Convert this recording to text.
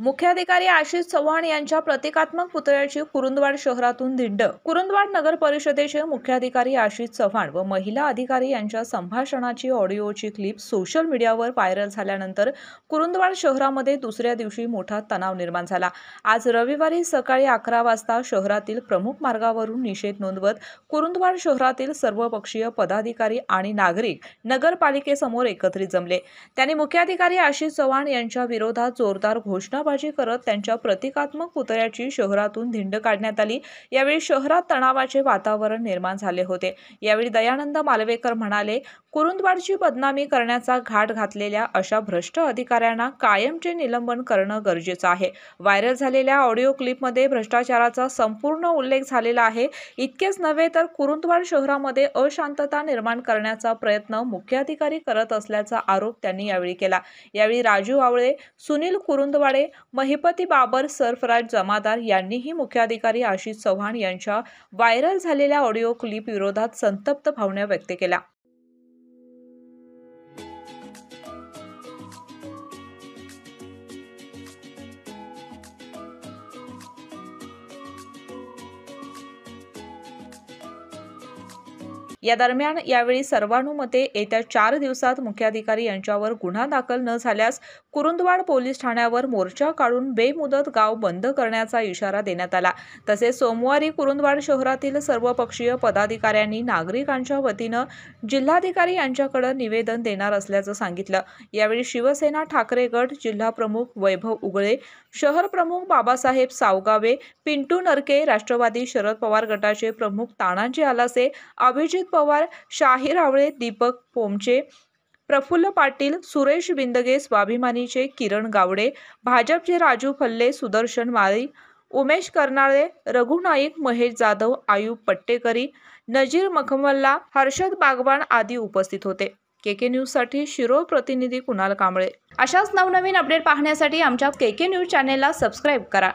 मुख्याधिकारी आशिष चव्हाण यांच्या प्रतिकात्मक पुतळ्याची कुरुंदवाड शहरातून दिंड। कुरुंदवाड नगर परिषदेचे मुख्याधिकारी आशिष चव्हाण व महिला अधिकारी यांच्या संभाषणाची ऑडिओची क्लिप सोशल मीडियावर व्हायरल झाल्यानंतर कुरुंदवाड शहरामध्ये दुसऱ्या दिवशी मोठा तणाव निर्माण झाला। आज रविवारी सकाळी 11 वाजता शहरातील प्रमुख मार्गावरून निषेध नोंदवत कुरुंदवाड शहरातील सर्वपक्षीय पदाधिकारी आणि नागरिक नगरपालिकेसमोर एकत्रित जमले। त्यांनी मुख्याधिकारी आशिष चव्हाण यांच्या विरोधात जोरदार घोषणाबाजी करत त्यांच्या प्रतिकात्मक पुतळ्याची शहरातून दिंड काढण्यात आली। यावेळी शहरात तणावाचे वातावरण निर्माण झाले होते। यावेळी दयानंद मालवेकर म्हणाले, कुरुंदवाडची बदनामी करण्याचा घाट घातलेल्या अशा भ्रष्ट अधिकाऱ्यांना कायमचे निलंबन करणं गरजेचं आहे। व्हायरल झालेल्या ऑडिओ क्लिपमध्ये भ्रष्टाचाराचा संपूर्ण उल्लेख झालेला आहे। इतकेच नव्हे तर कुरुंदवाड शहरामध्ये अशांतता निर्माण करण्याचा प्रयत्न मुख्याधिकारी करत असल्याचा आरोप त्यांनी यावेळी केला। यावेळी राजू आवळे, सुनील कुरुंदवाडे, महिपती बाबर, सरफराज जमादार यांनीही मुख्याधिकारी आशिष चव्हाण यांच्या व्हायरल झालेल्या ऑडिओ क्लिप विरोधात संतप्त भावना व्यक्त केल्या। या दरम्यान यावेळी सर्वानुमते येत्या 4 दिवसात मुख्याधिकारी यांच्यावर गुन्हा दाखल न झाल्यास कुरुंदवाड पोलीस ठाण्यावर मोर्चा काढून बेमुदत गाव बंद करण्याचा इशारा देण्यात आला। तसेच सोमवारी कुरुंदवाड शहरातील सर्वपक्षीय पदाधिकाऱ्यांनी नागरिकांच्या वतीनं जिल्हाधिकारी यांच्याकडे निवेदन देणार असल्याचं सांगितलं। यावेळी शिवसेना ठाकरे गट जिल्हा प्रमुख वैभव उगळे, शहर प्रमुख बाबासाहेब सावगावे, पिंटू नरके, राष्ट्रवादी शरद पवार गटाचे प्रमुख तानाजी आलासे, अभिजित पवार, शाहीर आवळे, दीपक पोमचे, प्रफुल्ल पाटील, सुरेश बिंदगे, स्वाभिमानीचे किरण गावडे, भाजपचे राजू फल्ले, सुदर्शन माळी, उमेश कर्नाळे, रघु नाईक, महेश जाधव, आयुब पट्टेकरी, नजीर मखमल्ला, हर्षद बागवान आदी उपस्थित होते। केके न्यूज साठी शिरोळ प्रतिनिधी कुणाल कांबळे। अशाच नवनवीन अपडेट पाहण्यासाठी आमच्या केके न्यूज चॅनेलला सबस्क्राइब करा।